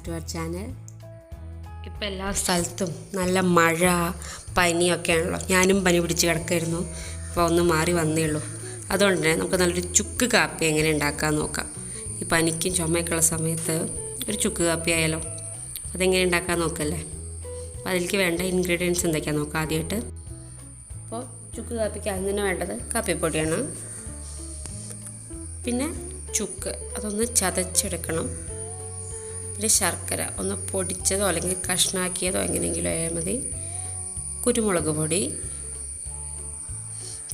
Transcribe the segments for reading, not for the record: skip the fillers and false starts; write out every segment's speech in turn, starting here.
to our channel. ഇപ്പോൾ എല്ലാ സ്ഥലത്തും നല്ല മഴ പനിയൊക്കെയാണല്ലോ. ഞാനും പനി പിടിച്ച് കിടക്കായിരുന്നു. ഇപ്പോൾ ഒന്ന് മാറി വന്നേ ഉള്ളൂ. അതുകൊണ്ട് തന്നെ നമുക്ക് നല്ലൊരു ചുക്ക് കാപ്പി എങ്ങനെ ഉണ്ടാക്കാമെന്ന് നോക്കാം. ഈ പനിക്കും ചുമയൊക്കെയുള്ള സമയത്ത് ഒരു ചുക്ക് കാപ്പി ആയാലോ. അതെങ്ങനെ ഉണ്ടാക്കാൻ നോക്കല്ലേ. അപ്പോൾ അതിലേക്ക് വേണ്ട ഇൻഗ്രീഡിയൻസ് എന്തൊക്കെയാണെന്ന് നോക്കാം ആദ്യമായിട്ട്. അപ്പോൾ ചുക്ക് കാപ്പിക്ക് അതിന് വേണ്ടത് കാപ്പിപ്പൊടിയാണ്. പിന്നെ ചുക്ക് അതൊന്ന് ചതച്ചെടുക്കണം. പിന്നെ ശർക്കര ഒന്ന് പൊടിച്ചതോ അല്ലെങ്കിൽ കഷ്ണാക്കിയതോ എങ്ങനെയെങ്കിലും ആയാൽ മതി. കുരുമുളക് പൊടി,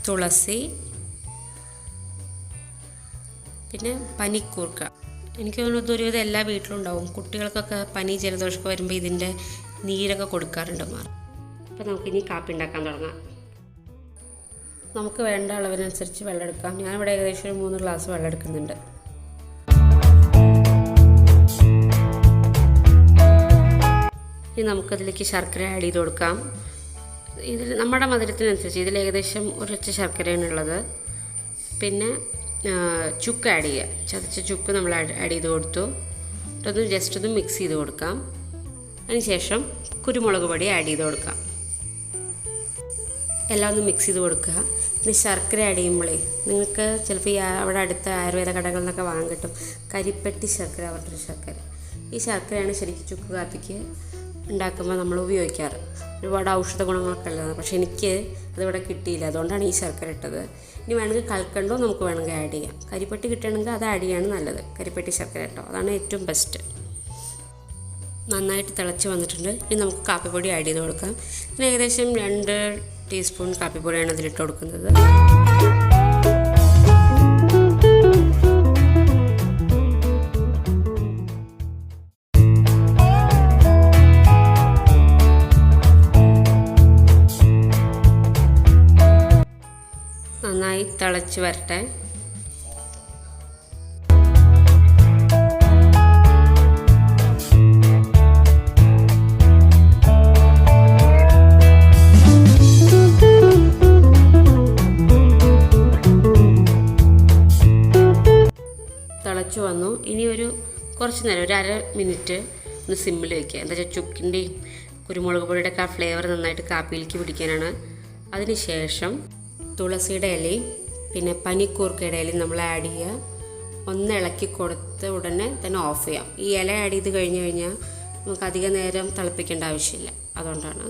തുളസി, പിന്നെ പനിക്കൂർക്ക. എനിക്ക് തോന്നുന്നു ഇതൊരുവിധം എല്ലാ വീട്ടിലും ഉണ്ടാവും. കുട്ടികൾക്കൊക്കെ പനി ജലദോഷമൊക്കെ വരുമ്പോൾ ഇതിൻ്റെ നീരൊക്കെ കൊടുക്കാറുണ്ട് മാറും. അപ്പോൾ നമുക്കിനി കാപ്പി ഉണ്ടാക്കാൻ തുടങ്ങാം. നമുക്ക് വേണ്ട അളവിനനുസരിച്ച് വെള്ളം എടുക്കാം. ഞാനിവിടെ ഏകദേശം ഒരു 3 ഗ്ലാസ് വെള്ളം എടുക്കുന്നുണ്ട്. ഇനി നമുക്കതിലേക്ക് ശർക്കര ആഡ് ചെയ്ത് കൊടുക്കാം. ഇതിൽ നമ്മുടെ മധുരത്തിനനുസരിച്ച് ഇതിൽ ഏകദേശം 1 ശർക്കരയാണ് ഉള്ളത്. പിന്നെ ചുക്ക് ആഡ് ചെയ്യുക. ചതച്ച ചുക്ക് നമ്മൾ ആഡ് ചെയ്ത് കൊടുത്തു. അതൊന്ന് ജസ്റ്റ് ഒന്ന് മിക്സ് ചെയ്ത് കൊടുക്കാം. അതിനുശേഷം കുരുമുളക് പൊടി ആഡ് ചെയ്ത് കൊടുക്കാം. എല്ലാം ഒന്ന് മിക്സ് ചെയ്ത് കൊടുക്കുക. പിന്നെ ശർക്കര ആഡ് ചെയ്യുമ്പോഴേ നിങ്ങൾക്ക് ചിലപ്പോൾ അവിടെ അടുത്ത ആയുർവേദ കടകളിൽ നിന്നൊക്കെ വാങ്ങാൻ കിട്ടും കരിപ്പെട്ടി ശർക്കര പറഞ്ഞൊരു ശർക്കര. ഈ ശർക്കരയാണ് ശരിക്കും ചുക്ക് കാപ്പിക്ക് ഉണ്ടാക്കുമ്പോൾ നമ്മൾ ഉപയോഗിക്കാറ്. ഒരുപാട് ഔഷധ ഗുണങ്ങളൊക്കെ ഉള്ളതാണ്. പക്ഷേ എനിക്ക് അതിവിടെ കിട്ടിയില്ല, അതുകൊണ്ടാണ് ഈ ശർക്കര ഇട്ടത്. ഇനി വേണമെങ്കിൽ കൽക്കണ്ടോ നമുക്ക് വേണമെങ്കിൽ ആഡ് ചെയ്യാം. കരിപ്പെട്ടി കിട്ടുകയാണെങ്കിൽ അത് ആഡ് ചെയ്യാണ് നല്ലത്. കരിപ്പെട്ടി ശർക്കര കേട്ടോ, അതാണ് ഏറ്റവും ബെസ്റ്റ്. നന്നായിട്ട് തിളച്ച് വന്നിട്ടുണ്ട്. ഇനി നമുക്ക് കാപ്പിപ്പൊടി ആഡ് ചെയ്ത് കൊടുക്കാം. പിന്നെ ഏകദേശം 2 ടീസ്പൂൺ കാപ്പിപ്പൊടിയാണ് അതിലിട്ട് കൊടുക്കുന്നത്. നന്നായി തിളച്ച് വരട്ടെ. തിളച്ച് വന്നു. ഇനി കുറച്ച് നേരം ഒരു 1/2 മിനിറ്റ് ഒന്ന് സിമ്മിൽ വയ്ക്കുക. എന്താ വെച്ചാൽ ചുക്കിൻ്റെയും കുരുമുളക് പൊടിയുടെ ഒക്കെ ആ ഫ്ലേവർ നന്നായിട്ട് കാപ്പിയിലേക്ക് പിടിക്കാനാണ്. അതിന് ശേഷം തുളസിയുടെ ഇലയും പിന്നെ പനിക്കൂർക്കയുടെ ഇലയും നമ്മൾ ആഡ് ചെയ്യുക. ഒന്ന് ഇളക്കി കൊടുത്ത ഉടനെ തന്നെ ഓഫ് ചെയ്യാം. ഈ ഇല ആഡ് ചെയ്ത് കഴിഞ്ഞ് കഴിഞ്ഞാൽ നമുക്ക് അധികം നേരം തിളപ്പിക്കേണ്ട ആവശ്യമില്ല. അതുകൊണ്ടാണ്.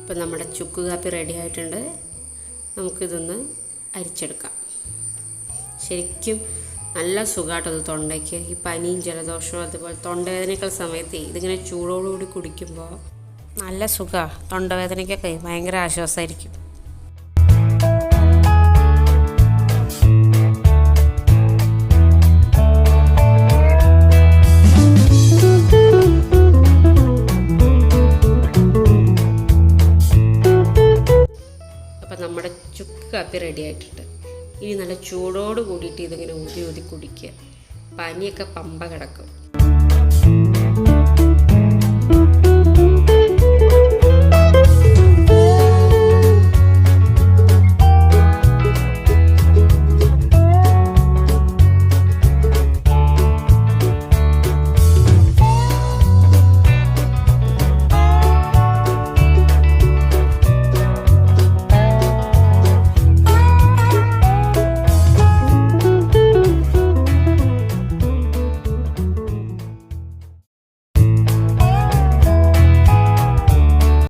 ഇപ്പം നമ്മുടെ ചുക്ക് കാപ്പി റെഡി ആയിട്ടുണ്ട്. നമുക്കിതൊന്ന് അരിച്ചെടുക്കാം. ശരിക്കും നല്ല സുഖമായിട്ടത് തൊണ്ടയ്ക്ക്. ഈ പനിയും ജലദോഷവും അതുപോലെ തൊണ്ടവേദനയൊക്കെ സമയത്ത് ഇതിങ്ങനെ ചൂടോടുകൂടി കുടിക്കുമ്പോൾ നല്ല സുഖമാണ്. തൊണ്ടവേദനയ്ക്കൊക്കെ ഭയങ്കര ആശ്വാസമായിരിക്കും. അപ്പം നമ്മുടെ ചുക്ക് കാപ്പി റെഡി ആയിട്ടുണ്ട്. ഇനി നല്ല ചൂടോട് കൂടിയിട്ട് ഇതിങ്ങനെ ഊതി ഊതി കുടിക്കുക. പനിയൊക്കെ പമ്പ കിടക്കും.